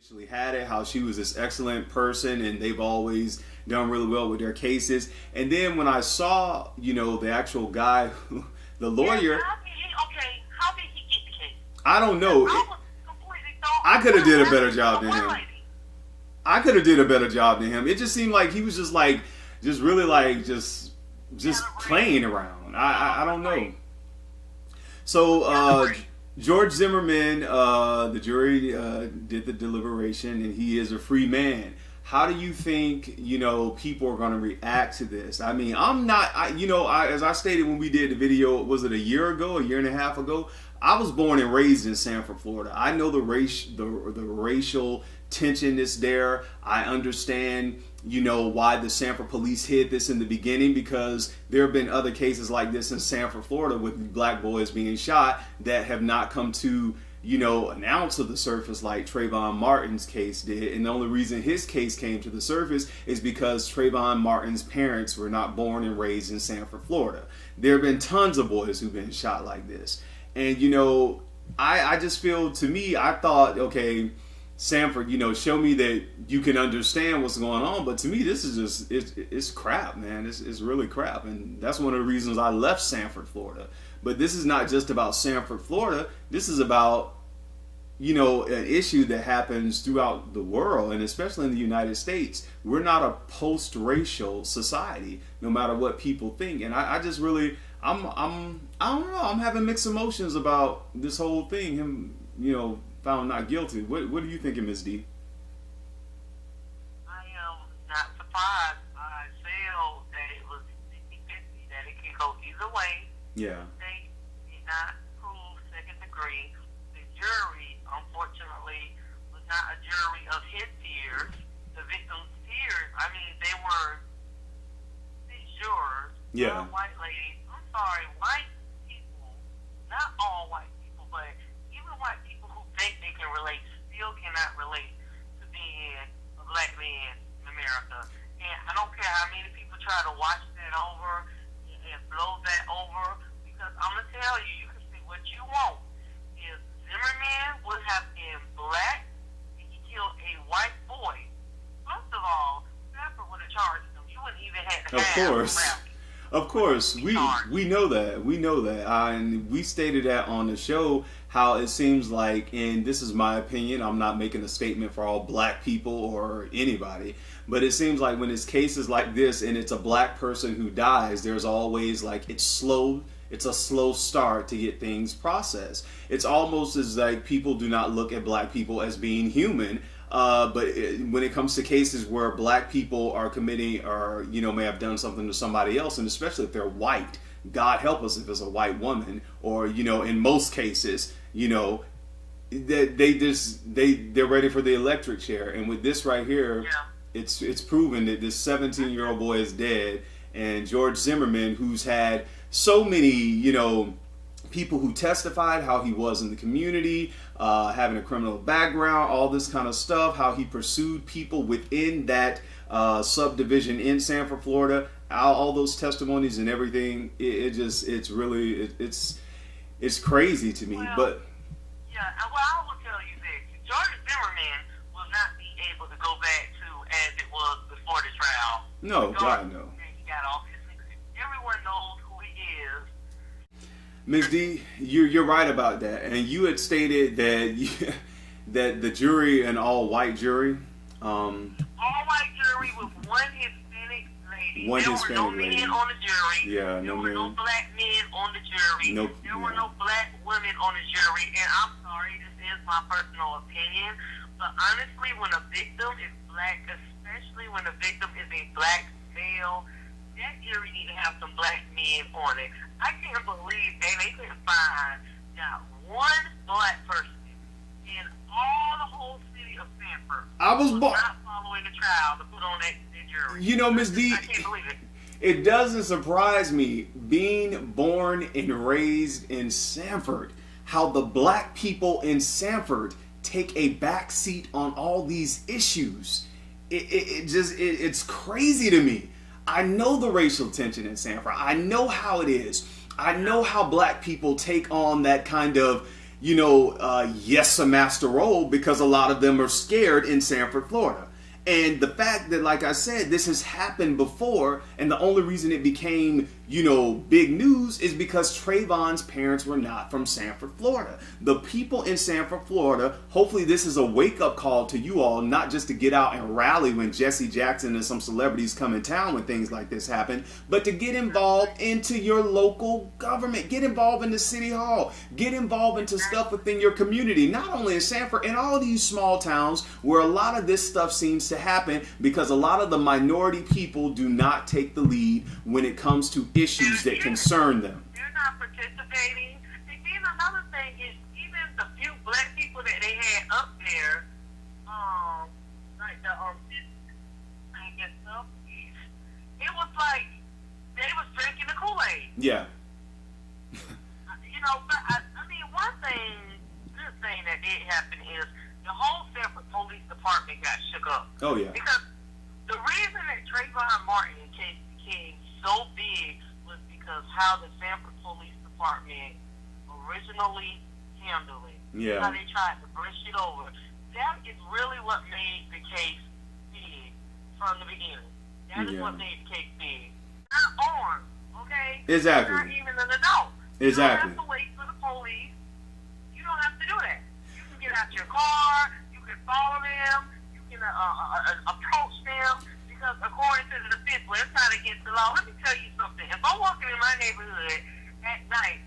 Actually had it, how she was this excellent person and they've always done really well with their cases. And then when I saw, the actual guy, the lawyer, How did he get the case? I don't know. I was completely thought I could have did a better was job than a him. lady. I could have did a better job than him. It just seemed like he was just really just playing around. I don't know. So George Zimmerman, the jury did the deliberation, and he is a free man. How do you think people are going to react to this? I mean, I'm not. As I stated when we did the video, was it a year ago, a year and a half ago? I was born and raised in Sanford, Florida. I know the racial tension is there. I understand, why the Sanford police hid this in the beginning, because there have been other cases like this in Sanford, Florida, with black boys being shot that have not come to, an ounce of the surface like Trayvon Martin's case did. And the only reason his case came to the surface is because Trayvon Martin's parents were not born and raised in Sanford, Florida. There have been tons of boys who've been shot like this. And, I just feel, to me, I thought, okay, Sanford, show me that you can understand what's going on. But to me, this is just, it's crap, man. It's really crap. And that's one of the reasons I left Sanford, Florida. But this is not just about Sanford, Florida. This is about, an issue that happens throughout the world, and especially in the United States. We're not a post-racial society, no matter what people think. And I just really, I don't know. I'm having mixed emotions about this whole thing. Him, found not guilty. What are you thinking, Ms. D? I am not surprised. I feel that it was 50-50, that it could go either way. Yeah. They did not prove second degree. The jury, unfortunately, was not a jury of his peers. The victim's peers, they were six jurors. Yeah. White ladies. I'm sorry, white people, not all white people, but even white people who think they can relate still cannot relate to being a black man in America. And I don't care how many people try to watch that over and blow that over, because I'm going to tell you, you can say what you want. If Zimmerman would have been black and he killed a white boy, first of all, Sanford would have charged him. You wouldn't even have to have a rap. Of course, we know that. We know that. And we stated that on the show, how it seems like, and this is my opinion, I'm not making a statement for all black people or anybody, but it seems like when it's cases like this and it's a black person who dies, there's always it's a slow start to get things processed. It's almost as like people do not look at black people as being human. When it comes to cases where black people are committing or, may have done something to somebody else, and especially if they're white, God help us if it's a white woman, or, in most cases, they're ready for the electric chair. And with this right here, it's proven that this 17-year-old boy is dead. And George Zimmerman, who's had so many, people who testified how he was in the community, having a criminal background, all this kind of stuff, how he pursued people within that subdivision in Sanford, Florida, all those testimonies and everything. It's really crazy to me. Well, but yeah, well, I will tell you this: George Zimmerman will not be able to go back to as it was before the trial. No, God, no. He got off his six. Everyone knows who he is. Ms. D, you're right about that, and you had stated that that the jury, an all-white jury, all-white jury with one Hispanic lady. One there Hispanic were no lady. men on the jury. Yeah, there no were men. no black men on the jury. Nope. There were no black women on the jury. And I'm sorry, this is my personal opinion, but honestly, when a victim is black, especially when the victim is a black male, that jury need to have some black men on it. I can't believe they couldn't find not one black person in all the whole city of Sanford. I was not following the trial to put on that jury. Ms. D, I can't believe it. It doesn't surprise me, being born and raised in Sanford, how the black people in Sanford take a back seat on all these issues. It's crazy to me. I know the racial tension in Sanford. I know how it is. I know how black people take on that kind of, yes, a master role, because a lot of them are scared in Sanford, Florida. And the fact that, like I said, this has happened before, and the only reason it became, big news is because Trayvon's parents were not from Sanford, Florida. The people in Sanford, Florida, hopefully this is a wake-up call to you all, not just to get out and rally when Jesse Jackson and some celebrities come in town when things like this happen, but to get involved into your local government, get involved in the city hall, get involved into stuff within your community, not only in Sanford, in all these small towns where a lot of this stuff seems to happen because a lot of the minority people do not take the lead when it comes to issues that concern them. They're not participating. And then another thing is, even the few black people that they had up there, like the I guess it was like they was drinking the Kool-Aid. Yeah. But I mean, one good thing that did happen is the whole Sanford Police Department got shook up. Oh yeah. Because the reason that Trayvon Martin case became so big was because how the Sanford Police Department originally handled it. Yeah. How they tried to brush it over. That is really what made the case big from the beginning. That is what made the case big. Not armed, okay? Exactly. Not even an adult. Exactly. You don't have to wait for the police. You don't have to do that. You can get out your car. You can follow them. You can approach them. Because according to the defense, well, it's not against the law. Let me tell you something. If I'm walking in my neighborhood at night,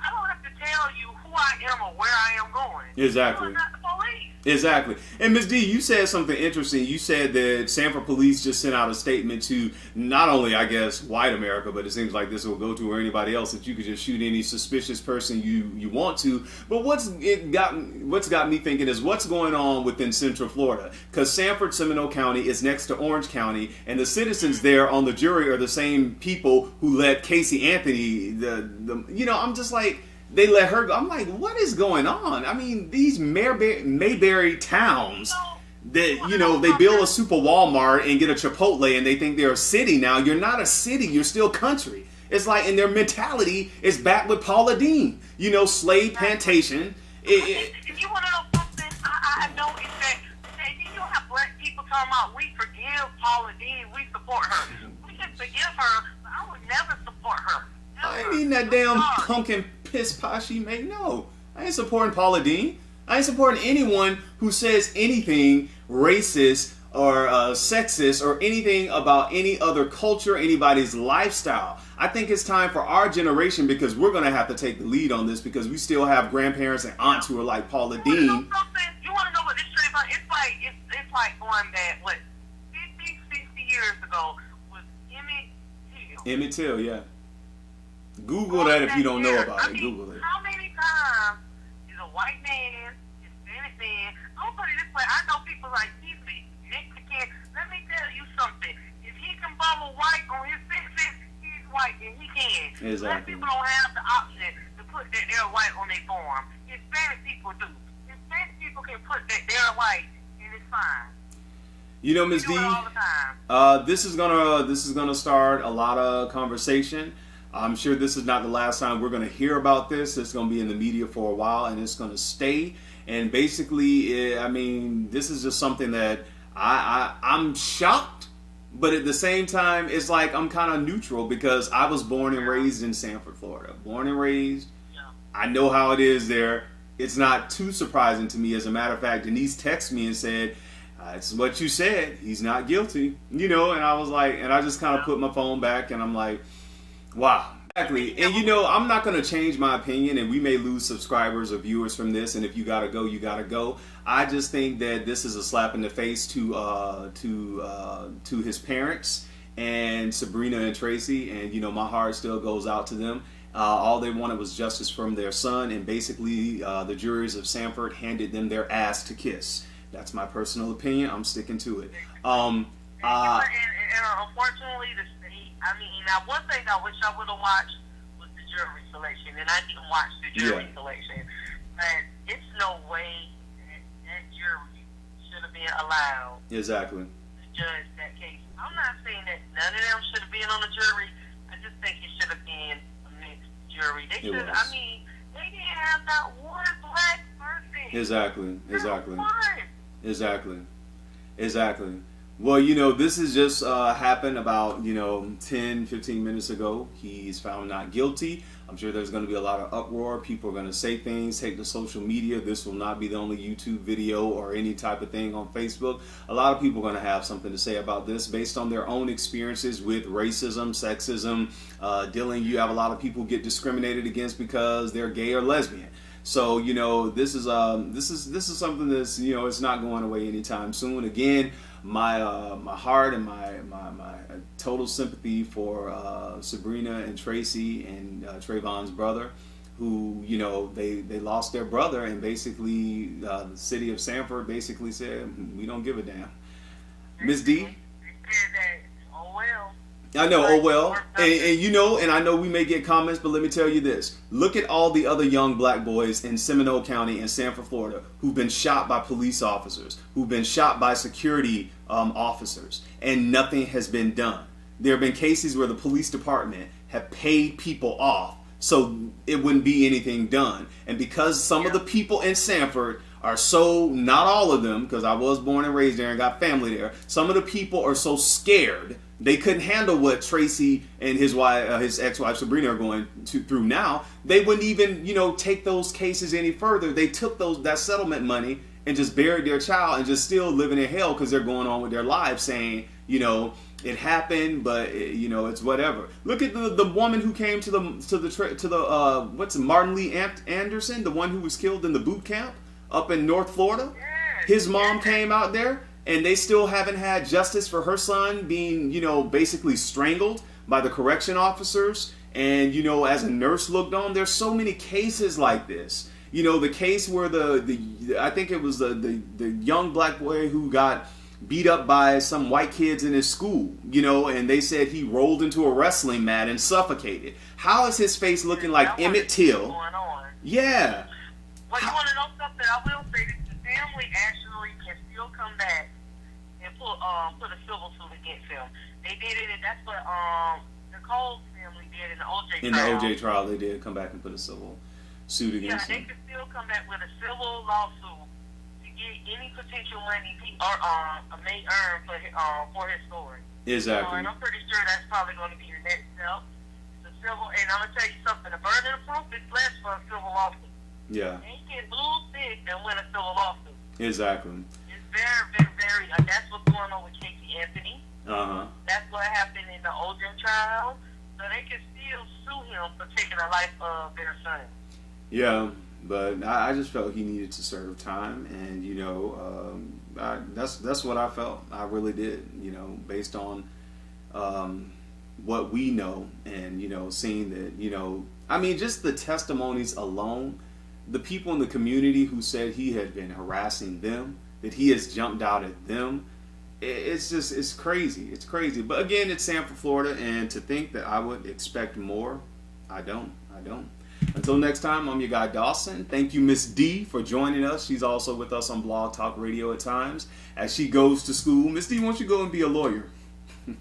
I don't have to tell you who I am or where I am going. Exactly. You're not the police. Exactly. And Ms. D, you said something interesting. You said that Sanford Police just sent out a statement to not only, I guess, white America, but it seems like this will go to anybody else, that you could just shoot any suspicious person you want to. But what's got me thinking is what's going on within Central Florida, because Sanford, Seminole County is next to Orange County, and the citizens there on the jury are the same people who let Casey Anthony, I'm just like, they let her go. I'm like, what is going on? I mean, these Mayberry towns that, they build a super Walmart and get a Chipotle and they think they're a city now. You're not a city. You're still country. It's like, and their mentality is back with Paula Deen, slave plantation. If you want to know something, I noticed that you have black people talking about, we forgive Paula Deen, we support her. We can forgive her, but I would never support her. I ain't that damn pumpkin piss pie she made. No, I ain't supporting Paula Deen. I ain't supporting anyone who says anything racist or sexist or anything about any other culture, anybody's lifestyle. I think it's time for our generation, because we're going to have to take the lead on this, because we still have grandparents and aunts who are like Paula Deen. You want to know what this is about? It's like going back, 50, 60 years ago with Emmett Till. Emmett Till, yeah. Google that if you don't know about it. Google it. How many times is a white man, Hispanic man, I'm going to put it this way, I know people like he's Mexican. Let me tell you something. If he can bubble white on his fixes, he's white and he can. Exactly. Black people don't have the option to put that they're white on their form. Hispanic people do. Hispanic people can put that they're white and it's fine. Ms. D, this is gonna start a lot of conversation. I'm sure this is not the last time we're going to hear about this. It's going to be in the media for a while, and it's going to stay. And basically, this is just something that I'm shocked, but at the same time, it's like I'm kind of neutral, because I was born and raised in Sanford, Florida. Born and raised. I know how it is there. It's not too surprising to me. As a matter of fact, Denise texted me and said, it's what you said. He's not guilty. And I was like, and I just kind of put my phone back, and I'm like, wow. Exactly. And I'm not going to change my opinion, and we may lose subscribers or viewers from this, and if you got to go, you got to go. I just think that this is a slap in the face to his parents and Sabrina and Tracy, and my heart still goes out to them. All they wanted was justice from their son, and basically the juries of Sanford handed them their ass to kiss. That's my personal opinion. I'm sticking to it. And unfortunately, now one thing I wish I would have watched was the jury selection, and I didn't watch the jury selection. But it's no way that jury should have been allowed. Exactly. To judge that case. I'm not saying that none of them should have been on the jury. I just think it should have been a mixed jury. They should. They didn't have not one black person. Exactly. Exactly. Not one. Exactly. Exactly. Well, you know, this has just happened about, 10, 15 minutes ago. He's found not guilty. I'm sure there's going to be a lot of uproar. People are going to say things, take to social media. This will not be the only YouTube video or any type of thing on Facebook. A lot of people are going to have something to say about this based on their own experiences with racism, sexism. You have a lot of people get discriminated against because they're gay or lesbian. So, this is something that's, it's not going away anytime soon. Again, my heart and my total sympathy for Sabrina and Tracy and Trayvon's brother, who, they lost their brother, and basically the city of Sanford basically said, we don't give a damn. Miss D? They said that, oh well. I know, oh well, and I know we may get comments, but let me tell you this. Look at all the other young black boys in Seminole County and Sanford, Florida, who've been shot by police officers, who've been shot by security officers, and nothing has been done. There have been cases where the police department have paid people off so it wouldn't be anything done. And because some of the people in Sanford are so, not all of them, because I was born and raised there and got family there, some of the people are so scared they couldn't handle what Tracy and his wife, his ex-wife Sabrina are going through now. They wouldn't even, take those cases any further. They took that settlement money and just buried their child and just still living in hell because they're going on with their lives, saying, it happened, but it's whatever. Look at the woman who came to the what's Martin Lee Anderson, the one who was killed in the boot camp up in North Florida. His mom came out there. And they still haven't had justice for her son being, basically strangled by the correction officers. And, as a nurse looked on, there's so many cases like this. The case where I think it was the young black boy who got beat up by some white kids in his school, and they said he rolled into a wrestling mat and suffocated. How is his face looking like Emmett Till? Yeah. Well, you want to know something? I will say this. The family actually can still come back and put a civil suit against him. They did it, and that's what Nicole's family did in the OJ trial. In the OJ trial, they did come back and put a civil suit against him. Yeah, they could still come back with a civil lawsuit to get any potential money he may earn for his story. Exactly. And I'm pretty sure that's probably going to be your next step. The civil, and I'm going to tell you something, the burden of proof is less for a civil lawsuit. Yeah. They can lose big and win a civil lawsuit. Exactly. It's very, very, very, that's what's going on with Casey Anthony. Uh-huh. That's what happened in the OJ trial. So they can still sue him for taking the life of their son. Yeah, but I just felt he needed to serve time, and that's what I felt. I really did, based on what we know, and seeing that, just the testimonies alone, the people in the community who said he had been harassing them, that he has jumped out at them. It's crazy. It's crazy. But again, it's Sanford, Florida, and to think that I would expect more, I don't. Until next time, I'm your guy Dawson. Thank you, Miss D, for joining us. She's also with us on Blog Talk Radio at times as she goes to school. Miss D, why don't you go and be a lawyer? No,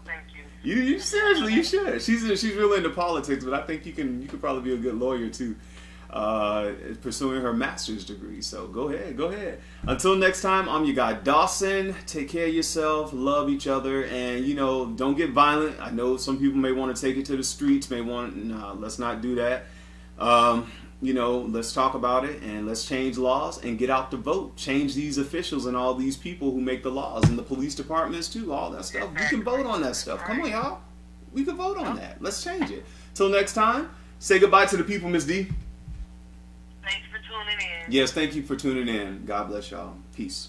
thank you. You seriously, you should. She's really into politics, but I think you could probably be a good lawyer too. Pursuing her master's degree. So go ahead. Until next time, I'm your guy Dawson. Take care of yourself, love each other, and don't get violent. I know some people may want to take it to the streets, let's not do that. Let's talk about it, and let's change laws and get out to vote. Change these officials and all these people who make the laws, and the police departments too, all that stuff. We can vote on that stuff. Come on, y'all. We can vote on that. Let's change it. Till next time, say goodbye to the people, Miss D. Thanks for tuning in. Yes, thank you for tuning in. God bless y'all. Peace.